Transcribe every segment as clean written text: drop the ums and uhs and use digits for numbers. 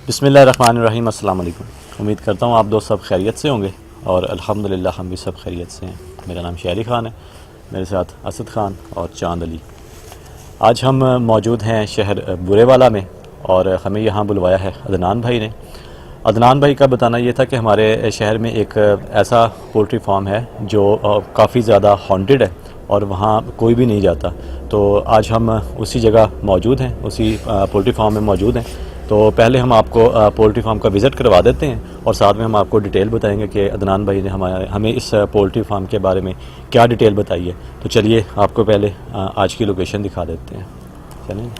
बिस्मिल्लाहिर्रहमानिर्रहीम। अस्सलाम वालेकुम। उम्मीद करता हूँ आप दोस्त सब खैरियत से होंगे और अल्हम्दुलिल्लाह हम भी सब खैरियत से हैं। मेरा नाम शहरी ख़ान है, मेरे साथ असद ख़ान और चांद अली। आज हम मौजूद हैं शहर बुरेवाला में और हमें यहाँ बुलवाया है अदनान भाई ने। अदनान भाई का बताना ये था कि हमारे शहर में एक ऐसा पोल्ट्री फार्म है जो काफ़ी ज़्यादा हॉन्टेड है और वहाँ कोई भी नहीं जाता। तो आज हम उसी जगह मौजूद हैं, उसी पोल्ट्री फार्म में मौजूद हैं। तो पहले हम आपको पोल्ट्री फार्म का विज़िट करवा देते हैं और साथ में हम आपको डिटेल बताएंगे कि अदनान भाई ने हमें इस पोल्ट्री फार्म के बारे में क्या डिटेल बताई है। तो चलिए आपको पहले आज की लोकेशन दिखा देते हैं। चलें।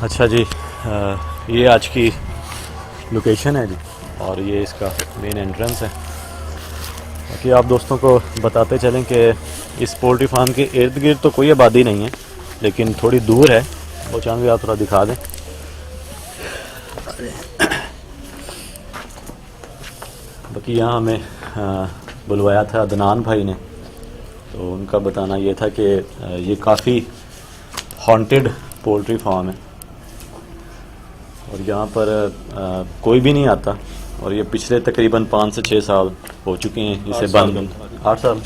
अच्छा जी, ये आज की लोकेशन है जी और ये इसका मेन एंट्रेंस है। बाकी आप दोस्तों को बताते चलें कि इस पोल्ट्री फार्म के इर्द गिर्द तो कोई आबादी नहीं है, लेकिन थोड़ी दूर है। वो चांद भी आप थोड़ा दिखा दें। बाकी यहाँ हमें बुलवाया था अदनान भाई ने, तो उनका बताना ये था कि ये काफ़ी हॉन्टेड पोल्ट्री फार्म है और यहाँ पर कोई भी नहीं आता और ये पिछले तकरीबन 5 से 6 साल हो चुके हैं इसे बंद। 8 साल।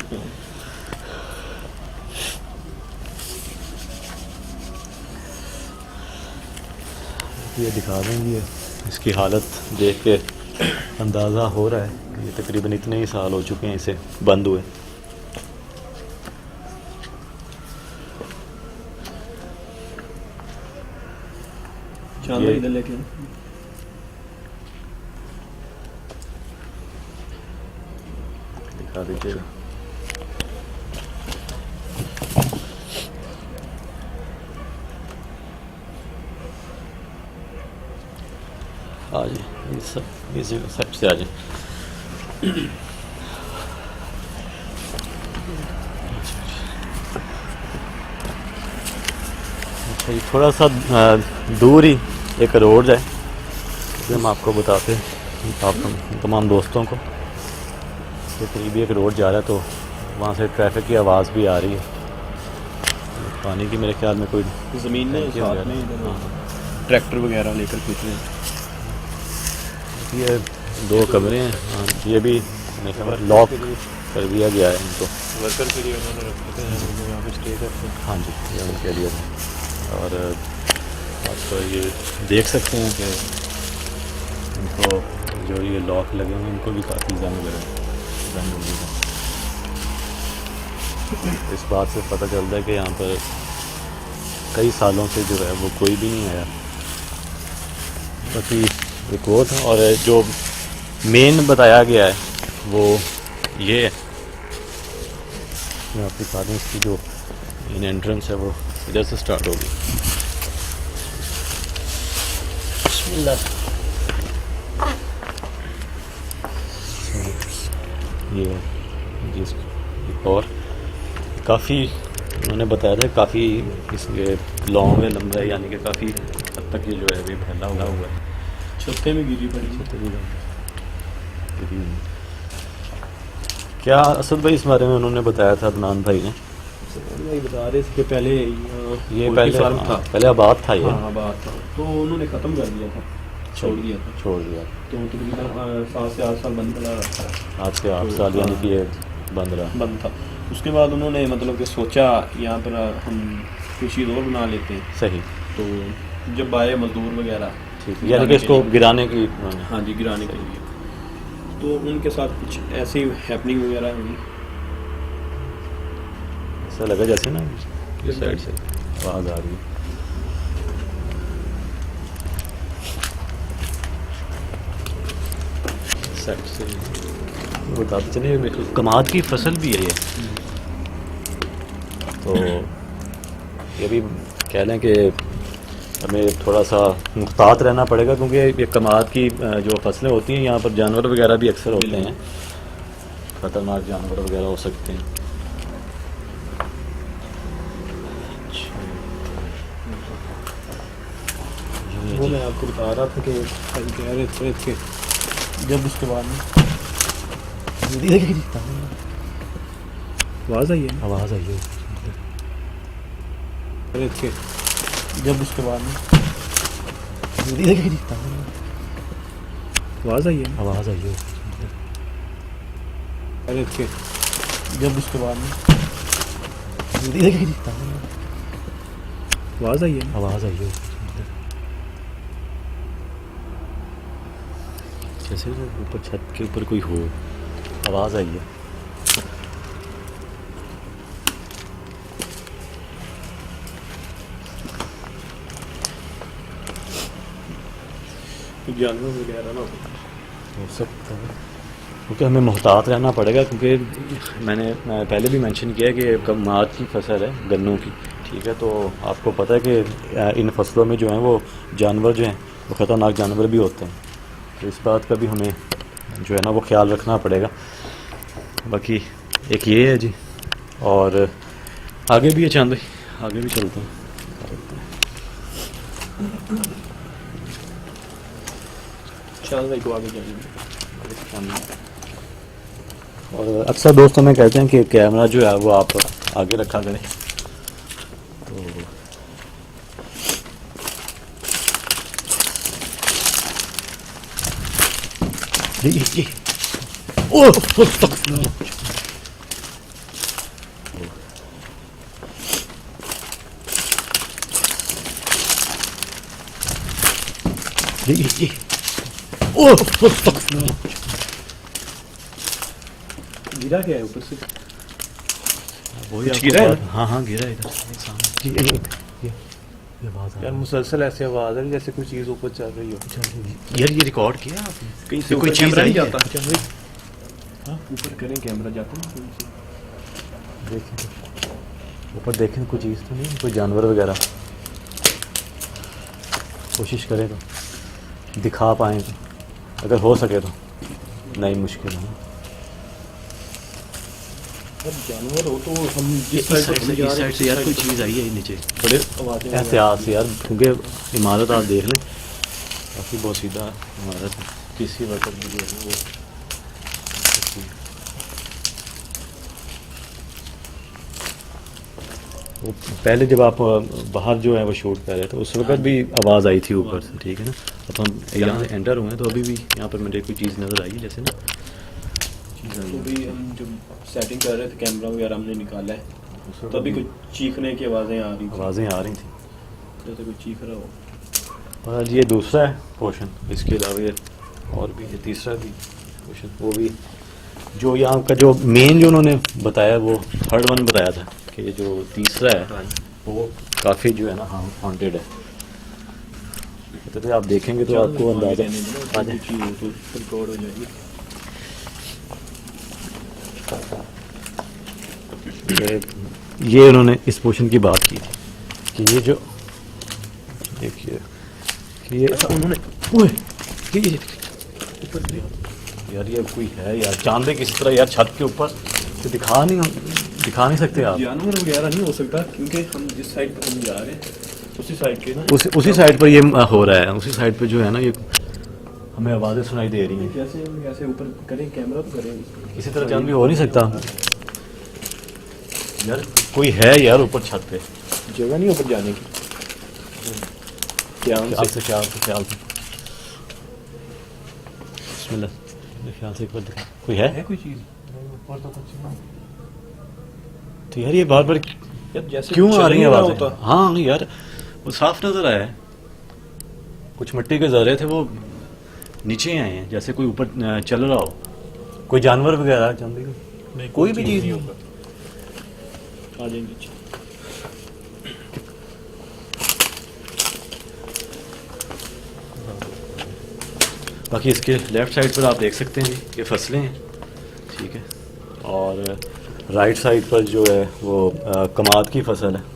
ये दिखा देंगे, इसकी हालत देख के अंदाज़ा हो रहा है कि ये तकरीबन इतने ही साल हो चुके हैं इसे बंद हुए। ये दिखा दीजिएगा। हाँ जी, ये सब इसी साइड से आ जाए। अच्छा, ये थोड़ा सा दूर ही एक रोड है, जो हम आपको बताते हैं आप तमाम दोस्तों को। ये करीबी एक रोड जा रहा है, तो वहाँ से ट्रैफिक की आवाज़ भी आ रही है। पानी की मेरे ख्याल में कोई ज़मीन में साथ में ट्रैक्टर वगैरह लेकर खींच रहे हैं। ये 2 कमरे हैं। हाँ, ये भी मेरे ख्याल में लॉक कर दिया गया है इनको। वर्कर के लिए उन्होंने रखे थे यहाँ पे स्टे करते हैं। हाँ जी, ये उनके लिए था। और आप ये देख सकते हैं कि इनको जो ये लॉक लगे हैं इनको भी काफ़ी जंग हो गई है। इस बात से पता चलता है कि यहाँ पर कई सालों से जो है वो कोई भी नहीं आया। बाकी एक वो था और जो मेन बताया गया है वो ये है। मैं आपको बता दूँ, इसकी जो मेन एंट्रेंस है वो इधर से स्टार्ट होगी। बिस्मिल्लाह। ये जिस और काफ़ी उन्होंने बताया था, काफ़ी इसके लॉन्ग है, लंबा है, यानी कि काफ़ी हद तक ये जो है अभी फैला हुआ है। छत्ते में गिरी पड़ी। छत्ते भी क्या असद भाई इस बारे में उन्होंने बताया था अदनान भाई ने? बता रहे थे कि पहले ये पहले फार्म था, पहले आबाद था ये। हाँ आबाद था, तो उन्होंने ख़त्म कर दिया था, छोड़ दिया तो तकरीबन 7 से 8 साल बंद पड़ा रहा। 8 से 8 साल यानी कि ये बंद था। उसके बाद उन्होंने मतलब कि सोचा यहाँ पर हम कृषि रोड बना लेते हैं। सही। तो जब आए मजदूर वगैरह, ठीक, यानी कि इसको गिराने की। हाँ जी, गिराने के लिए। तो उनके साथ कुछ ऐसी हैपनिंग वगैरह हुई। ऐसा लगा जैसे ना इस साइड से आवाज़ आ रही है। साइड से बताते चलिए, कमाद की फसल भी है ये। तो ये भी कह लें कि हमें थोड़ा सा मुहतात रहना पड़ेगा, क्योंकि ये कमाद की जो फसलें होती हैं यहाँ पर जानवर वगैरह भी अक्सर होते हैं, ख़तरनाक जानवर वगैरह हो सकते हैं। वो मैं आपको बता रहा था कि कह रहे थे कि जब उसके बाद आवाज़ आई है। आवाज़ आई है। जब उसके बाद में आवाज़ आई है आवाज़ आई हो अरे के जब उसके बाद में आवाज़ आई है आवाज़ आई हो जैसे वो ऊपर छत के ऊपर कोई हो आवाज़ आई है जानवर वगैरह ना हो सकता है क्योंकि हमें मोहतात रहना पड़ेगा क्योंकि मैंने पहले भी मेंशन किया है कि कमाद की फसल है गन्नों की ठीक है तो आपको पता है कि इन फसलों में जो हैं वो जानवर जो हैं वो ख़तरनाक जानवर भी होते हैं तो इस बात का भी हमें जो है ना वो ख्याल रखना पड़ेगा बाकी एक ये है जी और आगे भी है चांद भाई आगे भी चलते हैं चांद भाई को आगे जाएंगे और अक्सर दोस्त हमें कहते हैं कि कैमरा जो है वो आप आगे रखा करें तो ये गिरा क्या है ऊपर से वही कुछ गिरा है? हाँ हाँ गिरा है इधर सामने ये आवाज़ आ यार मुसलसल ऐसे आवाज़ है जैसे कोई चीज़ ऊपर चल रही हो रही है यार ये रिकॉर्ड किया आपने कहीं से कोई चीज़ नहीं आई जाता है? हाँ ऊपर करें कैमरा जाता ना कहीं से। देखें ऊपर देखें कोई चीज़ तो नहीं कोई जानवर वगैरह कोशिश करें तो दिखा पाएँ तो अगर हो सके तो नहीं मुश्किल है अब जानवर हो तो हम इस साइड से यार कोई चीज़ आई है नीचे बड़े आवाज़ें एहतियात से यार क्योंकि इमारत आप देख लें काफ़ी बहुत सीधा इमारत है किसी वक्त भी जो है वो वो पहले जब आप बाहर जो है वो शूट कर रहे थे उस वक्त भी आवाज़ आई थी ऊपर से ठीक है ना अब हम यहाँ से एंटर हुए हैं तो अभी भी यहाँ पर मुझे कोई चीज़ नज़र आई है जैसे ना तो भी हम जब सेटिंग कर रहे थे कैमरा वगैरह हमने निकाला है तभी कुछ चीखने की आवाज़ें आ रही थी आवाज़ें आ रही थी जैसे कोई चीख रहा हो और ये दूसरा है पोर्शन इसके अलावा ये और भी ये तीसरा भी पोर्शन वो भी जो यहाँ का जो मेन जो उन्होंने बताया वो थर्ड वन बताया था कि ये जो तीसरा है वो काफ़ी जो है ना हॉन्टेड है तो आप देखेंगे तो आपको अंदाज़ा आ जाए रिकॉर्ड हो जाएगी ये उन्होंने इस पोर्शन की बात की थी कि ये जो देखिए कि ये उन्होंने ये ऊपर यार ये कोई है यार चांदे किसी तरह यार छत के ऊपर तो दिखा नहीं सकते आप जानवर वगैरह नहीं हो सकता क्योंकि हम जिस साइड पर हम जा रहे हैं उसी साइड के ना उसी साइड पर ये हो रहा है उसी साइड पर जो है ना ये हमें आवाज़ें सुनाई दे रही हैं कैसे ऊपर करें कैमरा तो करें किसी तरह जान भी हो नहीं सकता यार कोई है यार ऊपर छत पे जगह नहीं ऊपर जाने की ख्याल से बिस्मिल्लाह मेरे ख्याल से एक बार दिखा कोई है कोई चीज़ ऊपर तो कुछ नहीं तो यार ये बार बार यार जैसे क्यों आ रही है होता आवाज़ें हाँ यार वो साफ नजर आया है कुछ मिट्टी के ज़रे थे वो नीचे आए हैं जैसे कोई ऊपर चल रहा हो कोई जानवर वगैरह नहीं कोई भी चीज़ नहीं होगा आ जाएंगे बाकी इसके लेफ़्ट साइड पर आप देख सकते हैं ये फसलें हैं ठीक है और राइट साइड पर जो है वो कमाद की फसल है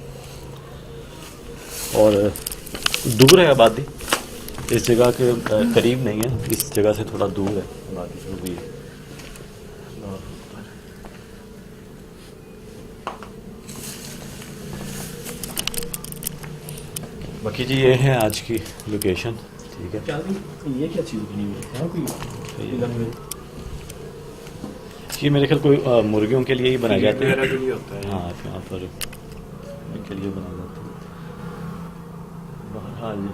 और दूर है आबादी इस जगह के करीब नहीं है इस जगह से थोड़ा दूर है आबादी जो भी है बाकी जी ये है आज की लोकेशन ठीक है ये क्या चीज़ बनी हुई है कोई ये मेरे ख्याल कोई मुर्गियों के लिए ही बनाए जाते हैं के लिए होता है हाँ यहाँ पर के लिए बनाए जाते हैं हाँ जी,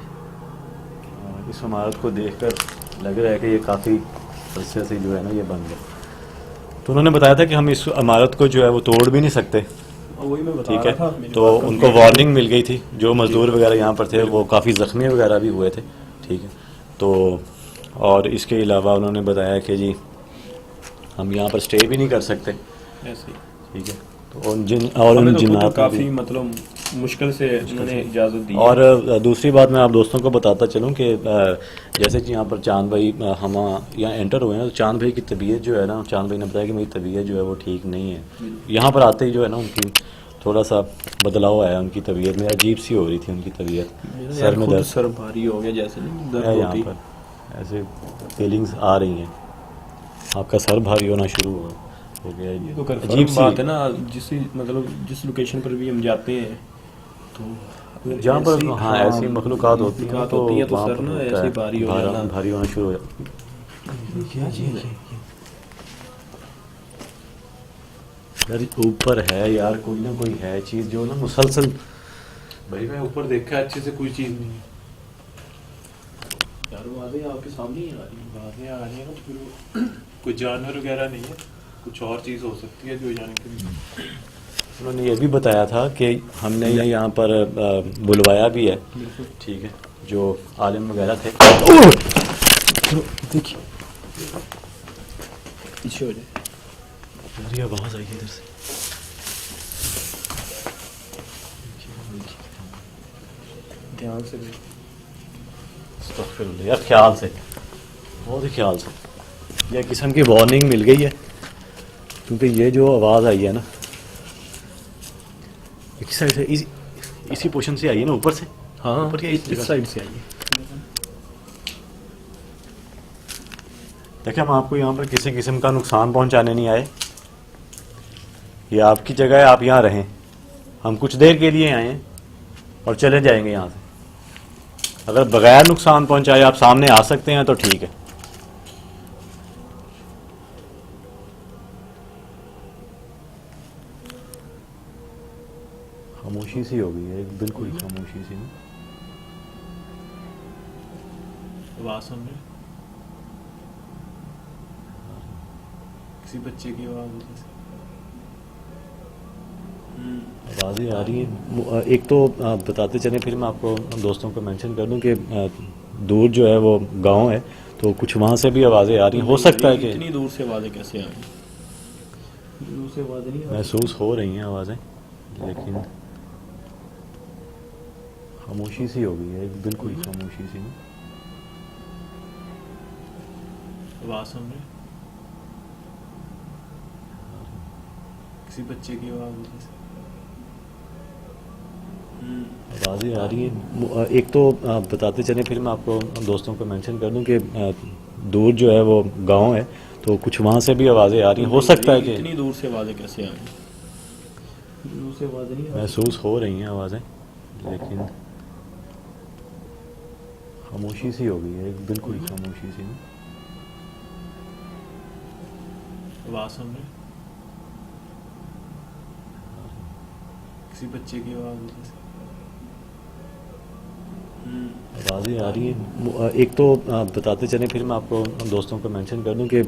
इस इमारत को देखकर लग रहा है कि ये काफ़ी अरसे से जो है ना ये बन गया। तो उन्होंने बताया था कि हम इस इमारत को जो है वो तोड़ भी नहीं सकते, वही मैं बता ठीक रहा था है। मेरी तो बात उनको complete वार्निंग मिल गई थी, जो मज़दूर वगैरह यहाँ पर थे वो काफ़ी ज़ख्मी वगैरह भी हुए थे, ठीक है। तो और इसके अलावा उन्होंने बताया कि जी हम यहाँ पर स्टे भी नहीं कर सकते, ऐसे ही। ठीक है। तो उन हमें तो खुद जिन्नात काफ़ी मतलब मुश्किल से उन्होंने इजाज़त दी है। और दूसरी बात मैं आप दोस्तों को बताता चलूँ कि जैसे कि यहाँ पर चांद भाई हम यहाँ एंटर हुए हैं, तो चांद भाई की तबीयत जो है ना, चांद भाई ने बताया कि मेरी तबीयत जो है वो ठीक नहीं है। यहाँ पर आते ही जो है ना उनकी थोड़ा सा बदलाव आया, उनकी तबीयत में अजीब सी हो रही थी उनकी तबीयत, सर में दर्द, सर भारी हो गया जैसे नहीं दर्द है यहाँ होती। पर ऐसे फीलिंग्स आ रही हैं, आपका सर भारी होना शुरू हो गया है। ये तो अजीब अजीब सी बात है ना, जिस लोकेशन पर भी हम जाते हैं तो जहाँ पर हाँ ऐसी मखलूक़ात होती हैं तो वहाँ सर पर ना होता ऐसे है, भारी हो जाना। भारी होना शुरू हो जाता क्या चीज़ है? यार ऊपर है यार, कोई ना कोई है चीज़ जो ना मुसलसल। भाई मैं ऊपर देखा अच्छे से कोई चीज नहीं है। यार वाज़ेह आपके सामने ही आ रही है। बातें आ रही है ना, फिर वो कोई जानवर वगैरह नहीं है, कुछ और चीज हो सकती है जो जाने के लिए। उन्होंने ये भी बताया था कि हमने यहाँ पर बुलवाया भी है, ठीक है, जो आलिम वगैरह थे। देखिए पीछे हो जाए। यार ये आवाज़ आई है इधर से। ध्यान से अस्तगफिरुल्लाह, यार ख्याल से, बहुत ही ख्याल से। यह किस्म की वार्निंग मिल गई है, क्योंकि ये जो आवाज़ आई है ना इस साइड से, इसी पोर्शन से आई है ना, ऊपर से। हाँ ऊपर इस साइड से आइए। देखिए हम आपको यहाँ पर किसी किस्म का नुकसान पहुँचाने नहीं आए, ये आपकी जगह है, आप यहाँ रहें। हम कुछ देर के लिए आए हैं और चले जाएंगे यहाँ से। अगर बगैर नुकसान पहुँचाए आप सामने आ सकते हैं तो ठीक है। खामोशी सी हो गई है, बिल्कुल खामोशी सी ना। आवाज़ सुन रहे? किसी बच्चे की आवाज़ जैसे। आवाज़ें आ रही हैं। एक तो बताते चलें, फिर मैं आपको दोस्तों को मेंशन कर दूं कि दूर जो है वो गांव है, तो कुछ वहाँ से भी आवाज़ें आ रही हैं। हो सकता है कि इतनी दूर से आवाज़ें कैसे आ रही? दूर से आवाज़ें नहीं आ रही। महसूस हो रही हैं आवाज़ें, लेकिन खामोशी सी हो गई है, बिल्कुल खामोशी सी ना। आवाज़ सुन रहे? किसी बच्चे की आवाज़ जैसे। आवाज़ें आ रही हैं। एक तो बताते चलें, फिर मैं आपको दोस्तों को मेंशन कर दूं कि दूर जो है वो गांव है, तो कुछ वहाँ से भी आवाज़ें आ रही हैं। हो सकता है कि इतनी दूर से आवाज़ें कैसे आ रही? दूर से आवाज़ें नहीं आ रही। महसूस हो रही हैं आवाज़ें, लेकिन खामोशी सी हो गई है, बिल्कुल खामोशी सी ना। आवाज़ सुन रहे? किसी बच्चे की आवाज़ जैसे। आवाज़ें आ रही हैं। एक तो बताते चलें, फिर मैं आपको दोस्तों को मेंशन कर दूं कि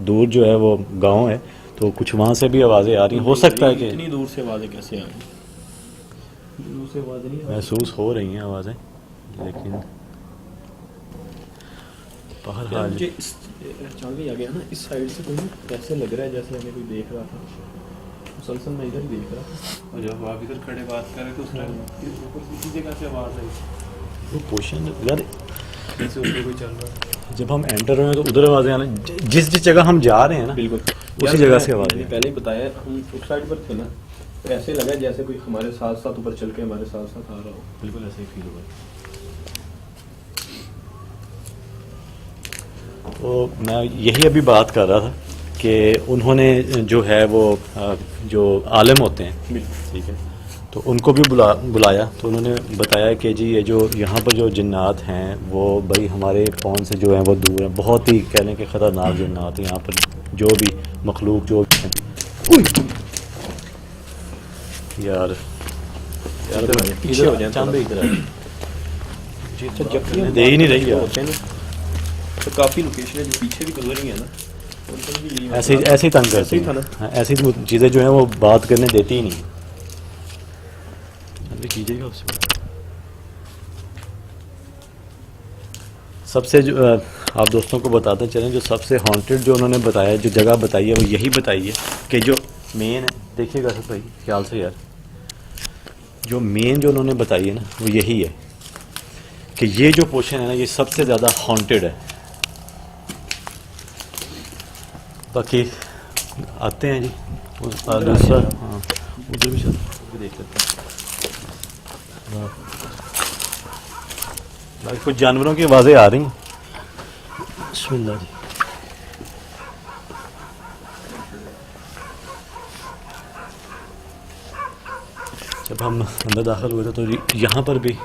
दूर जो है वो गांव है, तो कुछ वहाँ से भी आवाज़ें आ रही हैं। हो सकता है कि इतनी दूर से आवाज़ें कैसे आ रही? दूर से आवाज़ें नहीं आ रही। महसूस हो रही हैं आवाज़ें, लेकिन यार मुझे इस चांद भी आ गया ना, इस साइड से कोई ऐसे लग रहा है जैसे हमें कोई देख रहा था। मुसलसल मैं इधर ही देख रहा था। और जब आप इधर खड़े बात कर रहे थे उस टाइम ऊपर से इसी जगह से आवाज आई, वो क्वेश्चन यार, जैसे ऊपर कोई चल रहा है। जब हम एंटर हुए तो उधर आवाज़ें आना, जिस जिस जगह हम जा रहे हैं ना बिल्कुल उसी जगह से आवाज़ें मैंने पहले ही बताया, हम उस साइड पर थे ना, तो ऐसे लगा जैसे कोई हमारे साथ साथ ऊपर चल के हमारे साथ साथ आ रहा हो। बिल्कुल ऐसे ही फील हुआ। तो मैं यही अभी बात कर रहा था कि उन्होंने जो है वो जो आलिम होते हैं, ठीक है, तो उनको भी बुलाया। तो उन्होंने बताया कि जी ये जो यहाँ पर जो जिन्नात हैं वो भाई हमारे फ़ोन से जो है वो दूर हैं, बहुत ही कहने के ख़तरनाक जिन्नात हैं। यहाँ पर जो भी मखलूक जो भी हैं, यार पीछे हो जाए चांद भाई इधर आ। जी अच्छा जब भी दे ही नहीं रही यार। होते हैं ना, तो काफ़ी लोकेशन है जो पीछे भी गुजर रही है ना, उन पर भी यही ऐसे मसला ऐसे ही तंग ऐसे करती ही था हैं। ना। हाँ, ऐसी चीज़ें जो हैं वो बात करने देती ही नहीं। अभी कीजिएगा उससे सबसे जो आप दोस्तों को बताते चलें, जो सबसे हॉन्टेड जो उन्होंने बताया, जो जगह बताई है वो यही बताई है कि जो मेन है, देखिएगा सब भाई ख्याल से यार, जो मेन जो उन्होंने बताई है ना वो यही है कि ये जो पोर्शन है ना ये सबसे ज़्यादा हॉन्टेड है। बाकी आते हैं जी दूसरा, हाँ उधर भी चल देख लेते हैं। भाई कुछ जानवरों की आवाज़ें आ रही हैं। बिस्मिल्लाह जी। जब हम अंदर दाखिल हुए थे तो यहाँ पर भी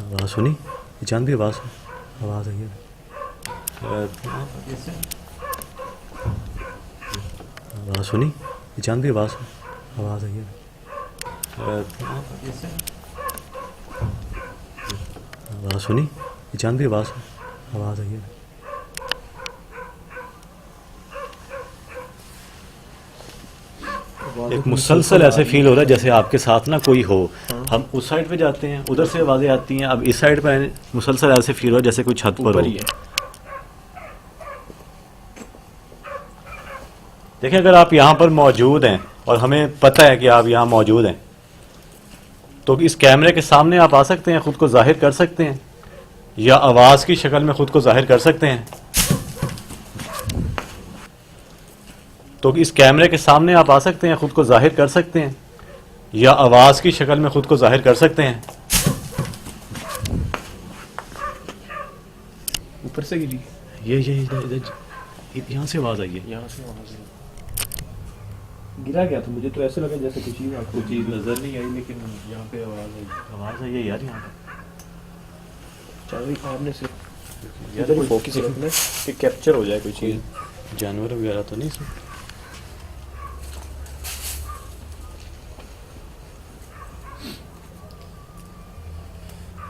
आवाज़ सुनी, जान भी आवाज़ आई है। आवाज़ सुनी, जान भी आवाज़ आई है। आवाज़ सुनी, जान भी आवाज़ आई है। एक मुसलसल ऐसे फील हो रहा है जैसे आपके साथ ना कोई हो। हम उस साइड पे जाते हैं, उधर से आवाज़ें आती हैं, अब इस साइड पे आए, मुसलसल ऐसे फील हो रहा है जैसे कोई छत पर ऊपर हो। ही है। देखिए अगर आप यहाँ पर मौजूद हैं और हमें पता है कि आप यहाँ मौजूद हैं, तो इस कैमरे के सामने आप आ सकते हैं, ख़ुद को जाहिर कर सकते हैं, या आवाज़ की शक्ल में ख़ुद को जाहिर कर सकते हैं। तो इस कैमरे के सामने आप आ सकते हैं, ख़ुद को जाहिर कर सकते हैं, या आवाज़ की शक्ल में ख़ुद को जाहिर कर सकते हैं। ऊपर से गिरी, ये यहाँ से आवाज़ आई है। यहाँ से वहाँ से गिरा गया, तो मुझे तो ऐसे लगा जैसे कुछ चीज़ आपको चीज़ नज़र नहीं आई, लेकिन यहाँ पे आवाज़ आई है यार यहाँ चल आपने सिर्फ इधर ही फोकस रखना है कि कैप्चर हो जाए कोई चीज़। पे। जानवर वगैरह तो नहीं इसमें?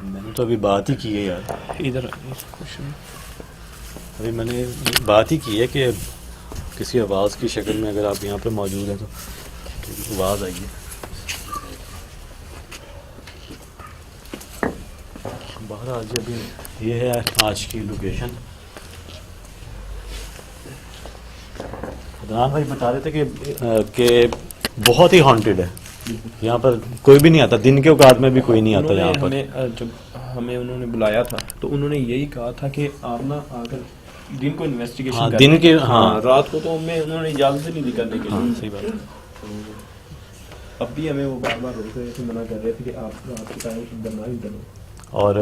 मैंने तो अभी बात ही की है यार, इधर कुछ अभी मैंने बात ही की है कि किसी आवाज़ की शक्ल में अगर आप यहाँ पे मौजूद हैं तो आवाज़ आइए। बहरहाल जी अभी ये है आज की लोकेशन। अदनान भाई बता रहे थे कि बहुत ही हॉन्टेड है, यहाँ पर कोई भी नहीं आता, दिन के औकात में भी कोई नहीं आता यहाँ पर। हमें जब हमें उन्होंने बुलाया था तो उन्होंने यही कहा था कि आप ना आकर दिन को इन्वेस्टिगेशन हाँ, दिन के हाँ रात को तो हमें उन्होंने इजाज़त नहीं दी करने के लिए। हाँ सही बात है। अब भी हमें वो बार बार रोक रहे थे, मना कर रहे थे कि आप रात के टाइम इधर ना ही करो। और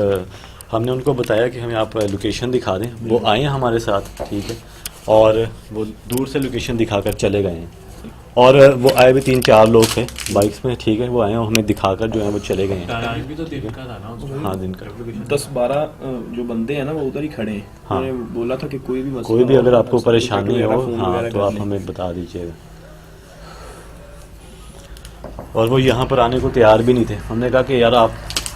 हमने उनको बताया कि हमें आप लोकेशन दिखा दें, वो आए हैं हमारे साथ, ठीक है, और वो दूर से लोकेशन दिखाकर चले गए हैं। और वो आए भी 3-4 लोग थे बाइक्स में, ठीक है, वो आए हैं हमें दिखाकर जो है वो चले गए हैं। टाइम भी तो दिन का था ना उसमें। हाँ दिन का। 10-12 जो बंदे हैं ना वो उधर ही खड़े हैं। हाँ। उन्होंने बोला था कि कोई भी मसला कोई भी हो, अगर आपको सब परेशानी वगैरह, हो, फ़ोन हाँ वगैरह तो कर आप लें। हमें बता दीजिएगा। और वो यहाँ पर आने को तैयार भी नहीं थे। हमने कहा कि यार आप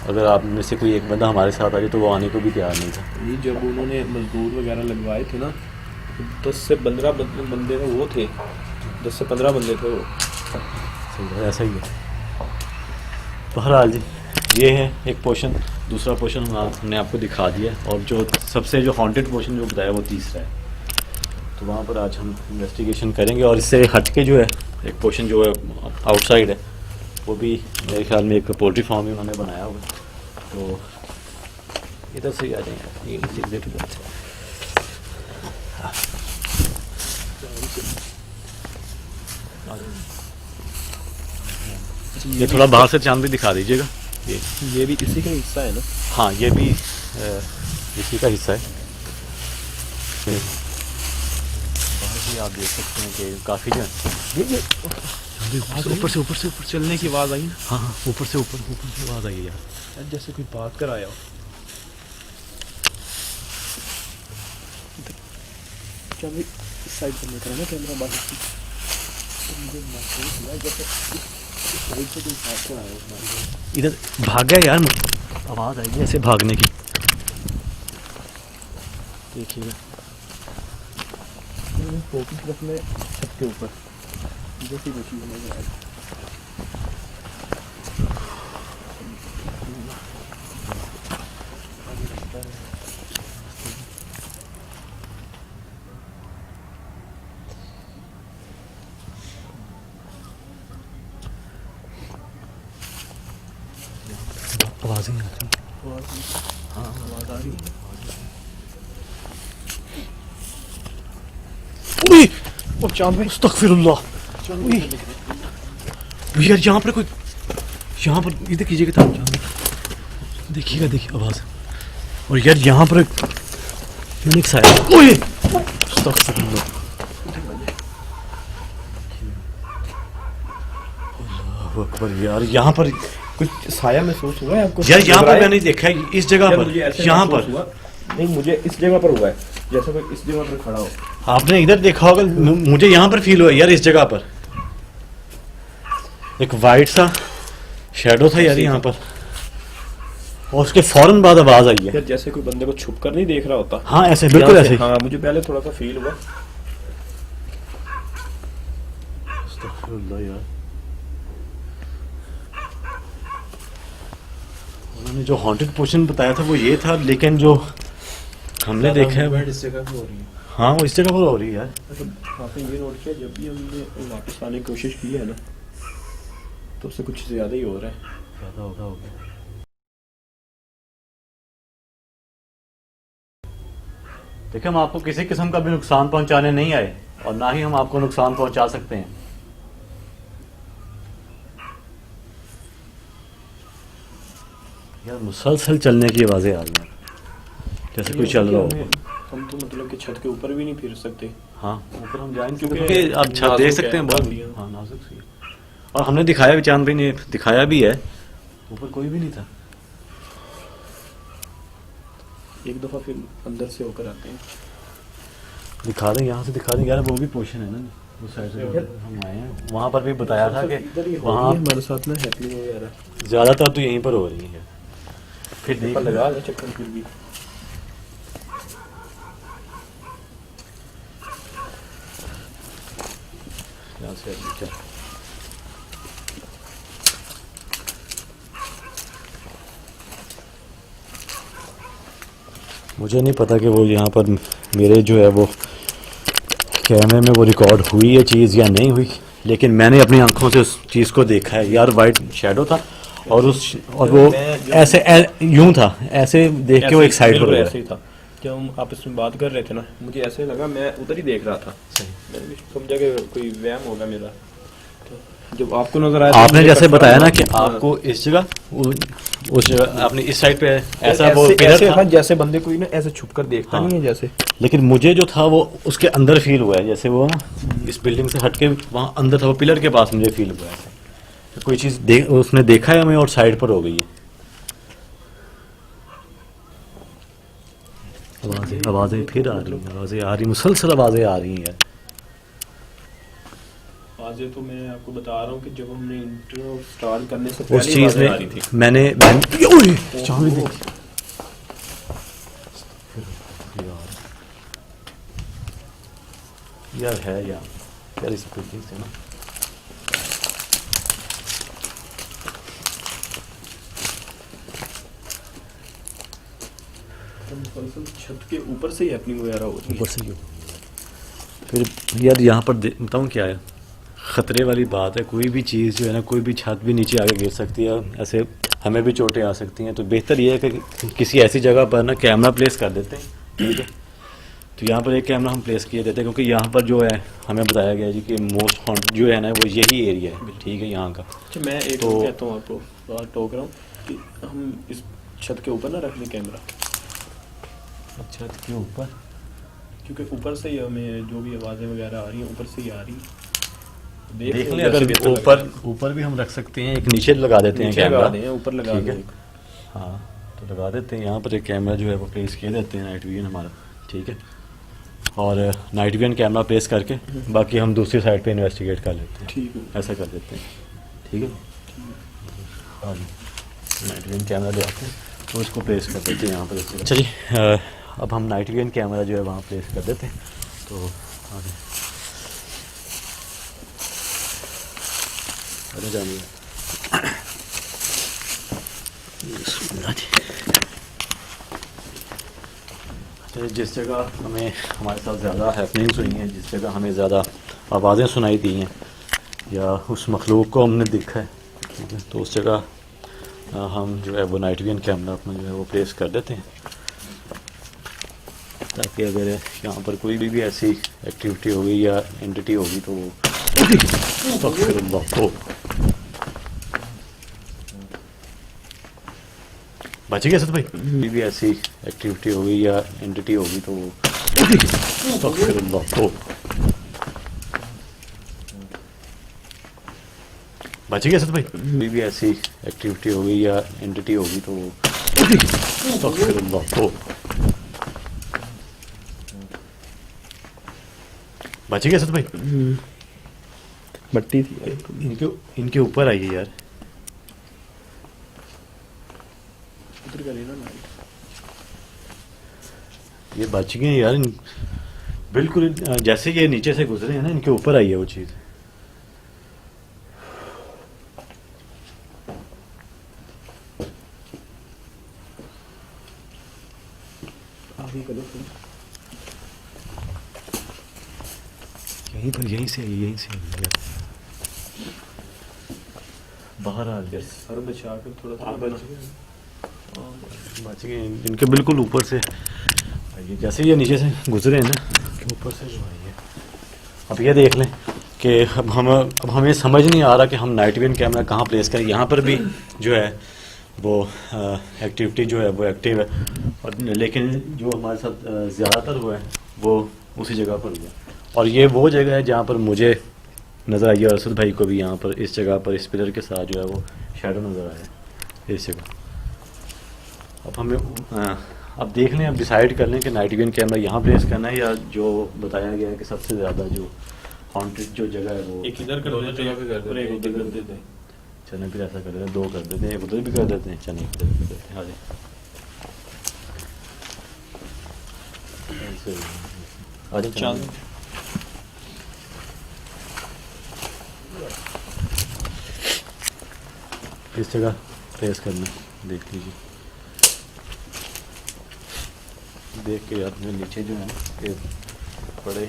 अगर आप में से कोई एक बंदा हमारे साथ आ जाए, तो वो आने को भी तैयार नहीं था। ये जब उन्होंने मजदूर वगैरह लगवाए थे ना, 10 से 15 बंदे तो वो थे, 10 से 15 बंदे थे वो। सही है, ऐसा ही है। बहरहाल जी ये है एक पोर्शन, दूसरा पोर्शन हमने आपको दिखा दिया, और जो सबसे जो हॉन्टेड पोर्शन जो बताया वो तीसरा है, तो वहाँ पर आज हम इन्वेस्टिगेशन करेंगे। और इससे हट के जो है एक पोर्शन जो है आउटसाइड है, वो भी मेरे ख्याल में एक पोल्ट्री फार्म ही उन्होंने बनाया हुआ है, तो इधर से ही आ जाएंगे, ये एग्जैक्ट इधर से। ये थोड़ा बाहर से चांद भी दिखा दीजिएगा। ये भी इसी का हिस्सा है ना। हाँ ये भी इसी का हिस्सा है। बाहर से आप देख सकते हैं कि काफ़ी जो है ऊपर से चलने की आवाज़ आई ना। हाँ हाँ ऊपर से आवाज़ आई है यार, जैसे कोई बात कर आया हो। चल इस साइड से लेकर ना कैमरा बाहर से, तो मुझे महसूस हुआ जैसे इधर भाग गया यार, आवाज़ आई ऐसे भागने की। देखिएगा फोकस रखना है छत के ऊपर, जैसी कोशिश नजर आए। आवाज़ ही आती है। हाँ आवाज़ आ रही है। ओ चांद में अस्तगफिरुल्लाह। उई, यार यहाँ पर कोई, यहाँ पर इधर कीजिएगा तो देखिएगा, देखिए आवाज़। और यार यहाँ पर एक साया। ओए अस्तगफिरुल्लाह। अल्लाहु अकबर। यार यहाँ पर कुछ साया महसूस हुआ है आपको? यार यहाँ पर मैंने देखा है इस जगह पर, यहाँ पर नहीं, मुझे इस जगह पर हुआ है, जैसे कोई इस जगह पर खड़ा हो। आपने इधर देखा होगा, मुझे यहाँ पर फील हुआ यार इस जगह पर एक वाइट सा शैडो था यार यहाँ पर, और उसके फौरन बाद आवाज आई है यार जैसे कोई बंदे को छुप कर नहीं देख रहा होता। हाँ ऐसे, बिल्कुल ऐसे। हाँ मुझे पहले थोड़ा सा फील हुआ। अस्तगफिरुल्लाह यार, उन्होंने जो हॉन्टेड पोर्शन बताया था वो ये था, लेकिन जो हमने देखा है इस जगह पे हो रही है। हाँ वो इस जगह पर हो रही है यार। आपने ये नोट किया, जब भी हमने वापस आने की कोशिश की है ना, तो उससे कुछ ज़्यादा ही हो रहा है। ज़्यादा होगा। देखिए हम आपको किसी किस्म का भी नुकसान पहुंचाने नहीं आए, और ना ही हम आपको नुकसान पहुंचा सकते हैं। यार मुसलसल चलने की आवाज़ें आ रही हैं, जैसे कोई चल रहा हो। हम तो मतलब कि छत के ऊपर भी नहीं फिर सकते। हाँ ऊपर हम जाएंगे क्योंकि क्योंकि आप छत नाजुक देख है, सकते हैं बहुत। गाड़ियाँ। हाँ नाजुक सी है। और हमने दिखाया भी, चांद भाई ने दिखाया भी है, ऊपर कोई भी नहीं था। एक दफ़ा फिर अंदर से होकर आते हैं। दिखा दें, यहाँ से दिखा दें यार, वो भी पोर्शन है ना उस साइड से हम आए हैं। वहाँ पर भी बताया था कि वहाँ हमारे साथ में हैपनिंग वगैरह ज़्यादातर तो यहीं पर हो रही है। फिर पर लगा ले चक्कर फिर भी। यहाँ से चल। मुझे नहीं पता कि वो यहाँ पर मेरे जो है वो कैमरे में वो रिकॉर्ड हुई है चीज़ या नहीं हुई, लेकिन मैंने अपनी आंखों से उस चीज़ को देखा है यार। वाइट शैडो था और वो ऐसे यूं था, ऐसे देख के वो एक साइड पर ऐसे ही था। जब हम आपस में बात कर रहे थे ना, मुझे ऐसे लगा मैं उधर ही देख रहा था। मैंने भी समझा कि कोई वहम होगा मेरा। तो जब आपको नजर आया, आपने जैसे बताया ना कि आपको इस जगह उस जगह आपने इस साइड पे ऐसा वो ऐसे था जैसे बंदे कोई ना ऐसे छुप कर देखता नहीं है जैसे। लेकिन मुझे जो था वो उसके अंदर फील हुआ है, जैसे वो ना इस बिल्डिंग से हटके वहाँ अंदर था, वो पिलर के पास मुझे फील हुआ है ऐसे कोई चीज़ उसने देखा है हमें और साइड पर हो गई है। आवाज़ें फिर आ रही हैं, आवाज़ें आ रही, मुसलसल आवाज़ें आ रही हैं यार। आज तो मैं आपको बता रहा हूँ कि जब हमने इंटरव्यू स्टार्ट करने से उस पहले चीज़ आवाज़ें आ रही में थी। मैंने ओए चांद देखी यार है यार इस बिल्डिंग से ना छत के ऊपर से ही हैपनिंग वगैरह हो रही है। ऊपर से ही हो। फिर यार यहाँ पर बताऊँ क्या है, ख़तरे वाली बात है। कोई भी चीज़ जो है ना, कोई भी छत भी नीचे आके गिर सकती है, ऐसे हमें भी चोटें आ सकती हैं। तो बेहतर ये है कि किसी ऐसी जगह पर ना कैमरा प्लेस कर देते हैं, ठीक है। तो यहाँ पर एक कैमरा हम प्लेस किए देते हैं, क्योंकि यहाँ पर जो है हमें बताया गया जी कि मोस्ट हॉन्ट जो है ना वो यही एरिया है, ठीक है, यहाँ का। अच्छा मैं एक तो कहता हूँ आपको, बात टोक रहा हूँ कि हम इस छत के ऊपर ना रख लें कैमरा, छत के ऊपर, क्योंकि ऊपर से ही हमें जो भी आवाज़ें वगैरह आ रही हैं ऊपर से ही आ रही हैं। देख लें अगर ऊपर भी हम रख सकते हैं, एक नीचे लगा देते हैं कैमरा, ऊपर लगा ठीक है। दें। हाँ तो लगा देते हैं, यहाँ पर एक कैमरा जो है वो प्लेस किए देते हैं, नाइट विजन हमारा, ठीक है। और नाइट विजन कैमरा प्लेस करके बाकी हम दूसरी साइड पे इन्वेस्टिगेट कर लेते हैं, ठीक है, ऐसा कर देते हैं। ठीक है। हाँ जी, नाइट विजन कैमरा ले आते हैं तो इसको प्लेस कर देते हैं यहाँ पर। अच्छा जी, अब हम नाइट विजन कैमरा जो है वहाँ प्लेस कर देते हैं। तो आगे अरे जानिए। अच्छा, जिस जगह हमें हमारे साथ ज़्यादा हैपनिंग्स हुई हैं, जिस जगह हमें ज़्यादा आवाज़ें सुनाई दी हैं या उस मखलूक को हमने देखा है, ठीक है, तो उस जगह हम जो है वो नाइट विजन कैमरा अपना जो है वो प्लेस कर देते हैं, ताकि अगर यहाँ पर कोई भी ऐसी एक्टिविटी होगी या एंटिटी होगी तो वो बच गया सर भाई। कोई भी ऐसी एक्टिविटी होगी या एंटिटी होगी तो वो बच गया सर भाई। कोई भी ऐसी एक्टिविटी होगी या एंटिटी होगी तो वो बच गया सर भाई। मट्टी थी इनके ऊपर आई है यार। उधर का लेना लाइट। ये बच गए यार, बिल्कुल जैसे ये नीचे से गुजरे हैं ना, इनके ऊपर आई है वो चीज़। आगे करो यहीं से आई, यहीं से आई यार। बाहर आ गया सर बचा कर थोड़ा सा बच गए इनके बिल्कुल ऊपर से। ये जैसे ये नीचे से गुजरे हैं ना, के ऊपर से जो आई है। अब ये देख लें कि अब हमें समझ नहीं आ रहा कि हम नाइट विजन कैमरा कहाँ प्लेस करें। यहाँ पर भी जो है वो एक्टिविटी जो है वो एक्टिव है, और लेकिन जो हमारे साथ ज़्यादातर हुआ है वो उसी जगह पर हुआ। और ये वो जगह है जहाँ पर मुझे नज़र आई है, अरसद भाई को भी यहाँ पर इस जगह पर इस पिलर के साथ जो है वो शैडो नज़र आया इस जगह। अब हमें अब देख लें, अब डिसाइड कर लें कि नाइट विजन कैमरा यहाँ प्लेस करना है या जो बताया गया है कि सबसे ज़्यादा जो हॉन्टेड जो जगह है वो एक इधर कर दो, जगह पे कर दो, एक उधर कर देते हैं। चलें फिर ऐसा कर देते हैं, दो कर देते हैं, एक उधर भी कर देते हैं। चलें इधर भी कर देते हैं। हाँ जी, आ जाओ। इस जगह प्लेस करना, देख लीजिए। देख के यार मेरे नीचे जो है ना ये पड़े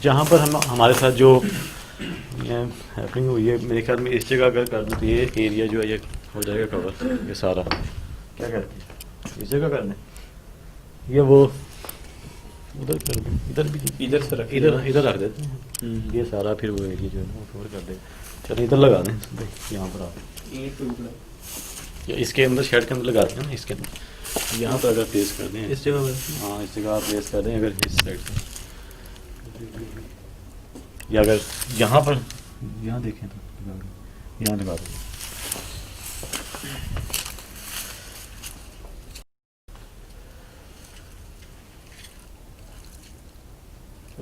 जहाँ पर हम हमारे साथ जो हैपनिंग हुई है, मेरे ख्याल में इस जगह अगर कर दूँ तो ये एरिया जो है ये हो जाएगा कवर, ये सारा। क्या कहते हैं, इस जगह कर दें ये वो उधर कर दें, इधर भी इधर से रख इधर रख देते हैं। ये सारा फिर वो एरिया जो है ना वो कवर कर दें। चलिए इधर लगा दें भाई, यहाँ पर आप या इसके अंदर शेड के अंदर लगाते हैं ना, इसके अंदर यहाँ पर अगर प्लेस कर दें इस जगह पर। हाँ, इस जगह आप प्लेस कर दें अगर इस साइड से, या अगर यहाँ पर यहाँ देखें तो यहाँ लगा दें।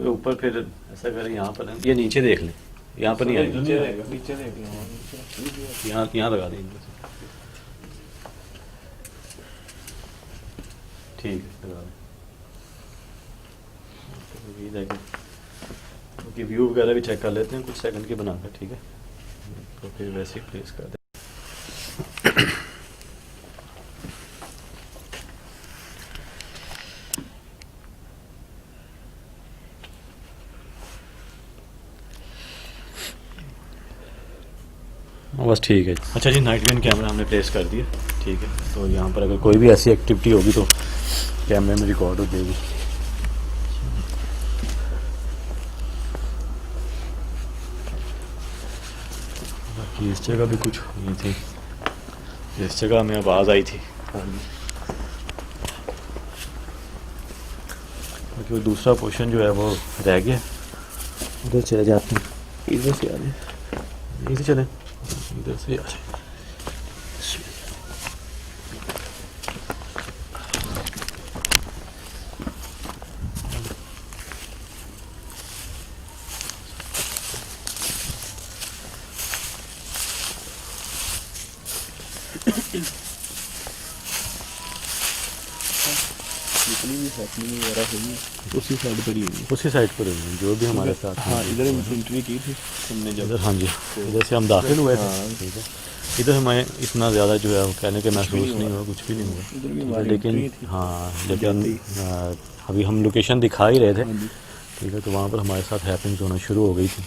ऊपर फिर ऐसा करें, यहाँ पर ये नीचे देख लें, यहाँ पर नहीं आएगा, नीचे देख यहाँ लगा दें। ठीक है, लगा दें। ये देखें, क्योंकि व्यू वगैरह भी चेक कर लेते हैं कुछ सेकंड के बनाकर, ठीक है। तो फिर वैसे ही प्लेस कर दें। बस ठीक है। अच्छा जी, नाइट विजन कैमरा हमने प्लेस कर दिया, ठीक है। तो यहाँ पर अगर कोई भी ऐसी एक्टिविटी होगी तो कैमरे में रिकॉर्ड हो जाएगी। बाकी इस जगह भी कुछ हुई थी, इस जगह में आवाज़ आई थी। बाकी वो दूसरा पोर्शन जो है वो रह गया, उधर चले जाते हैं। इधर से आ जाए, इधर चलें, इधर से आ जाए। जितनी भी हैपनिंग वगैरह हुई उसी साइड पर ही हुई। उसी साइड पर हुई हैं, जो भी हमारे साथ हाँ, हैं। इधर एंट्री की थी हमने जब। इधर, हाँ जी, इधर से हम दाखिल हुए थे। हाँ। ठीक है, इधर हमें इतना ज़्यादा जो है वो कहने के महसूस नहीं नहीं हुआ। हुआ, कुछ भी नहीं हुआ। इधर भी ठीक है, हमारी लेकिन एंट्री थी। हाँ, लेकिन जाते ही। अभी हम लोकेशन दिखा ही रहे थे। हाँ जी। ठीक है, तो वहाँ पर हमारे साथ हैपनिंग्स होना शुरू हो गई थी।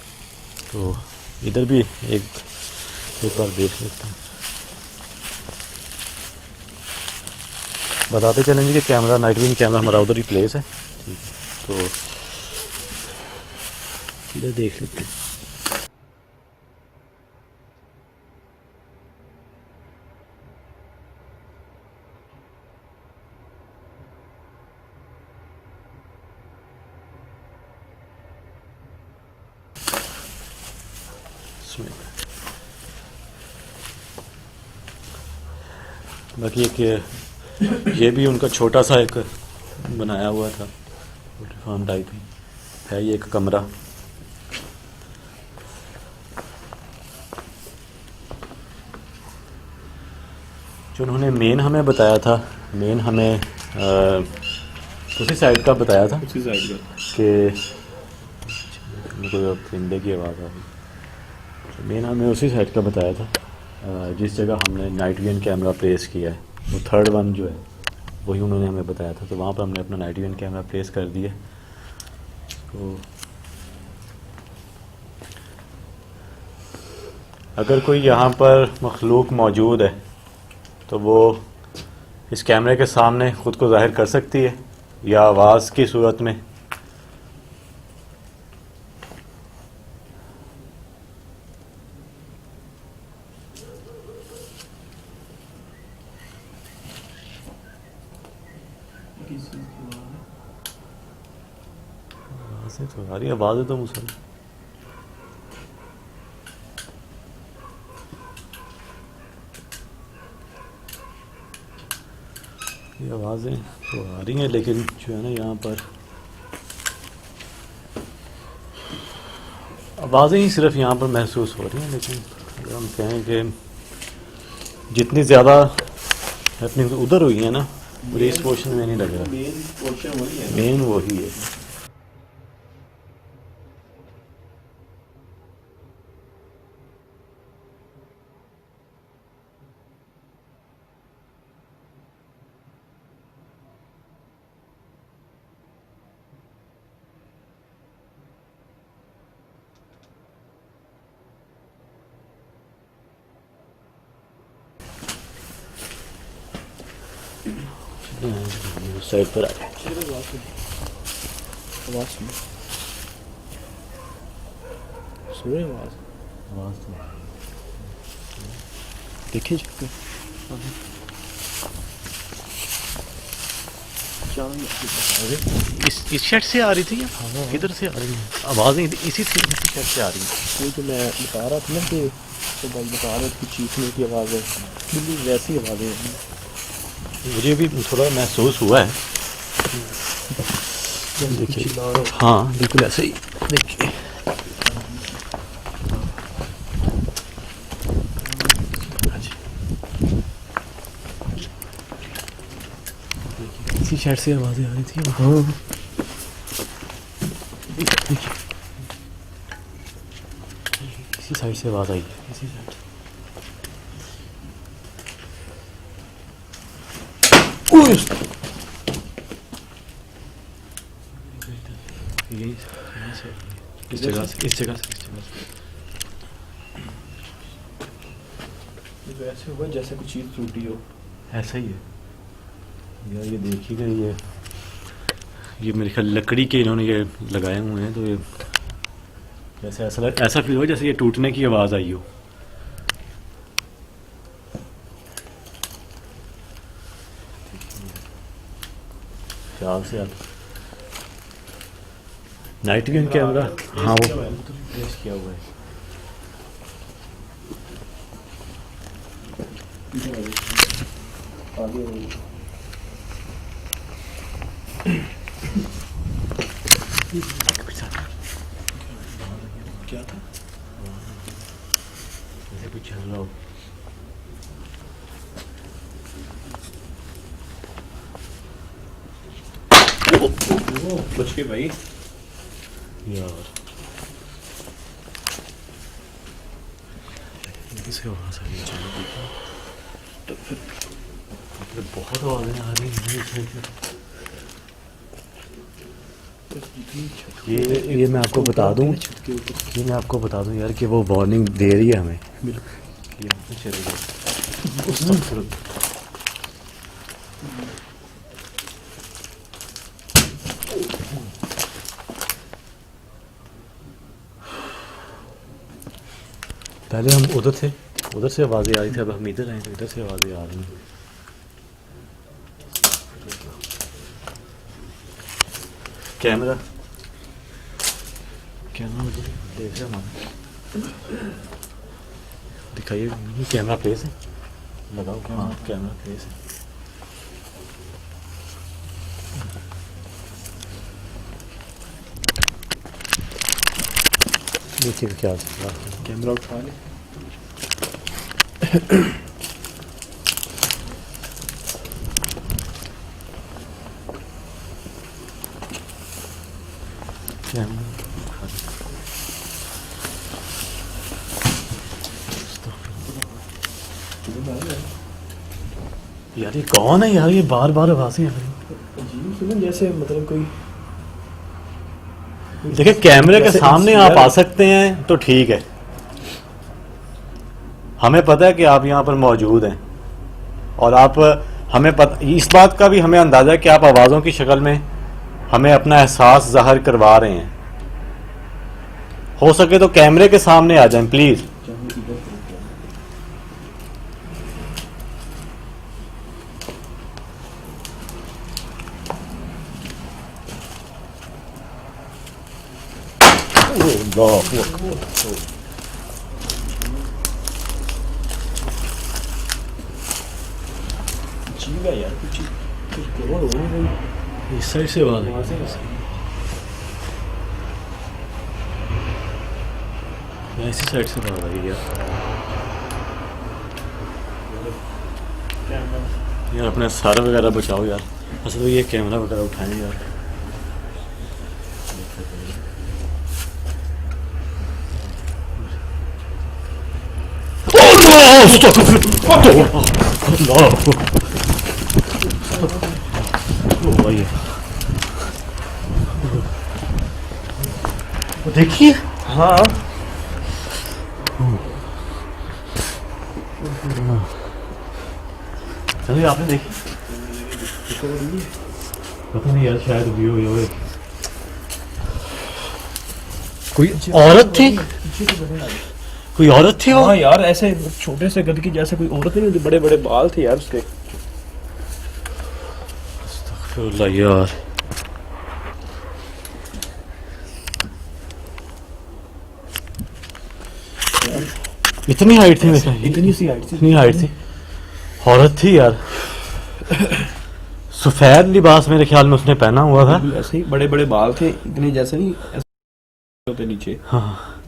तो इधर भी एक बार देख लेते हैं। बताते चलेंगे कि कैमरा, नाइट विंग कैमरा हमारा उधर ही प्लेस है। ठीक है, तो इधर देख लेते हैं। बाकी एक ये भी उनका छोटा सा एक बनाया हुआ था फार्म टाइप है, ये एक कमरा। जो उन्होंने मेन हमें बताया था, मेन हमें उसी साइड का बताया था उसी साइड का। कि कोई परिंदे की आवाज़ आ रही। मेन हमें उसी साइड का बताया था जिस जगह हमने नाइट विजन कैमरा प्लेस किया है, वो थर्ड वन जो है वही उन्होंने हमें बताया था। तो वहाँ पर हमने अपना नाइट विजन कैमरा प्लेस कर दिया। तो अगर कोई यहाँ पर मखलूक मौजूद है तो वो इस कैमरे के सामने ख़ुद को ज़ाहिर कर सकती है या आवाज़ की सूरत में। आवाज़ें तो आ रही, आवाज़ें तो मुसल ये आवाज़ें तो आ रही हैं, लेकिन जो है ना यहाँ पर आवाज़ें ही सिर्फ यहाँ पर महसूस हो रही हैं। लेकिन अगर हम कहें कि जितनी ज़्यादा अपनी उधर हुई है ना, मुझे इस पोर्शन में नहीं लग रहा। मेन पोर्शन वही है। मेन वही है। उस साइड पर आ जाए। आवाज़ सुनो, सुनो आवाज़। आवाज़ तो देखिए चक्कर इस शेड से आ रही थी या किधर से आ रही है आवाज़ें? इसी शेड से आ रही हैं। वो जो मैं बता रहा था ना कि तो भाई बता रहे थे चीखने की आवाज़ है, बिल्कुल वैसी आवाज़ें हैं। मुझे भी थोड़ा महसूस हुआ है। देखिए, हाँ बिल्कुल ऐसे ही। देखिए इसी शेड से आवाज़ें आ रही थी। हाँ, देखिए इसी साइड से आवाज़ आई है। इसी साइड इस जगह से वैसे हुआ जैसे कुछ चीज़ टूटी हो। ऐसा ही है यार। ये देखिएगा, ये मेरे ख्याल लकड़ी के इन्होंने ये लगाए हुए हैं। तो ये जैसे ऐसा फील हो जैसे ये टूटने की आवाज़ आई हो। ख्याल से आता नाइट विजन कैमरा, हाँ वो प्लेस किया हुआ है। क्या था? जैसे कुछ चल रहा हो। बच के भाई। यार किसे आवाज आ रही है? तो फिर बहुत आवाजें आ रही हैं। ये मैं आपको बता दूं, ये मैं आपको बता दूं यार कि वो वार्निंग दे रही है हमें कि यहाँ पे चले जाओ। पहले हम उधर से आवाज़ें आ रही थी, अब हम इधर आए तो इधर से आवाज़ें आ रही हैं। कैमरा देख रहे हमारा, दिखाइए कैमरा फेस है, लगाओ। हाँ कैमरा फेस है। देखिए क्या कैमरा उठा ले। यार ये कौन है यार, ये बार बार आवाजें आ रही हैं। अजीब सुनो, जैसे मतलब कोई देखिए कैमरे के जैसे सामने आप आ सकते हैं तो ठीक है, हमें पता है कि आप यहाँ पर मौजूद हैं और आप हमें पता, इस बात का भी हमें अंदाजा है कि आप आवाज़ों की शक्ल में हमें अपना एहसास ज़ाहिर करवा रहे हैं। हो सके तो कैमरे के सामने आ जाएं प्लीज़। अजीब है यार, कुछ गड़बड़ हो रही है। इस साइड से आवाज़ वहाँ से या इसी साइड से आवाज़ आई यार। यार अपने सर वगैरह बचाओ यार, अच्छा तो ये कैमरा वगैरह उठाएं यार। देखिए हाँ चलिए आपने देखी, पता नहीं यार शायद भी हो कोई औरत थी, कोई औरत थी वो। हाँ यार, ऐसे छोटे से गध की जैसे कोई औरत नहीं होती, बड़े बड़े बाल थे यार उसके। अस्तगफिरुल्लाह यार, इतनी हाइट थी मेरे ख्याल, इतनी सी हाइट थी, इतनी हाइट थी, औरत थी यार। सफेद लिबास मेरे ख्याल में उसने पहना हुआ था। ऐसे ही बड़े बड़े बाल थे, इतने जैसे नहीं ऐसे होते नीचे। हाँ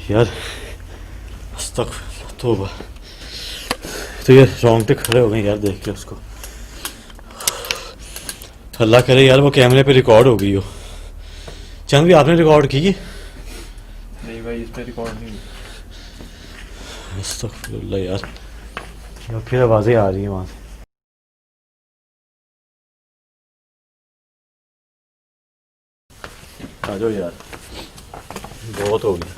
यार अस्तगफिरुल्लाह, तौबा। तो यार रोंगटे खड़े हो गए यार देख के उसको। अल्लाह करे यार वो कैमरे पे रिकॉर्ड हो गई हो। चंद भी आपने रिकॉर्ड की? नहीं भाई, इस पे रिकॉर्ड नहीं हुई। अस्तगफिरुल्लाह यार, फिर आवाजें आ रही हैं वहां से। आ जाओ यार, बहुत हो गया,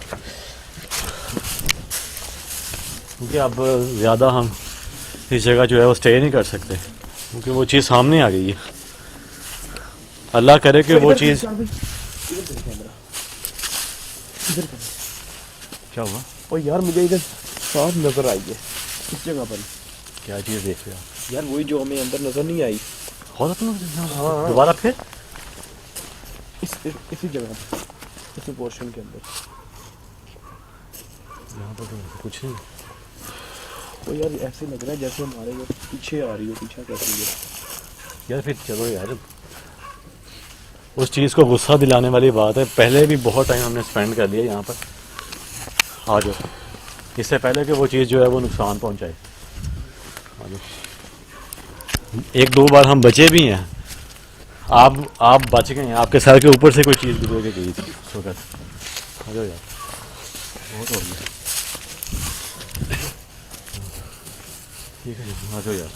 क्योंकि अब ज़्यादा हम इस जगह जो है वो स्टे नहीं कर सकते, क्योंकि वो चीज़ सामने आ गई है। अल्लाह करे कि वो चीज़। क्या हुआ? और यार मुझे इधर साफ नजर आई है इस जगह पर। क्या चीज़ देख रहे हो यार वही जो हमें अंदर नजर नहीं आई। हाँ दोबारा फिर इसी जगह पर, इसी पोर्शन के अंदर। यहाँ पर तो कुछ नहीं। तो यार ऐसे लग रहा है जैसे हमारे वो पीछे आ रही हो, पीछा कर रही है यार। फिर चलो यार, उस चीज़ को गुस्सा दिलाने वाली बात है। पहले भी बहुत टाइम हमने स्पेंड कर लिया यहाँ पर। आ जाओ, इससे पहले कि वो चीज़ जो है वो नुकसान पहुँचाए। आ जाओ, एक दो बार हम बचे भी हैं, आप बच गए हैं, आपके सर के ऊपर से कोई चीज़ गुजर के गई थी उस वक्त। आ जाओ यार, बहुत हो गया। ठीक है जी, आ जाओ यार।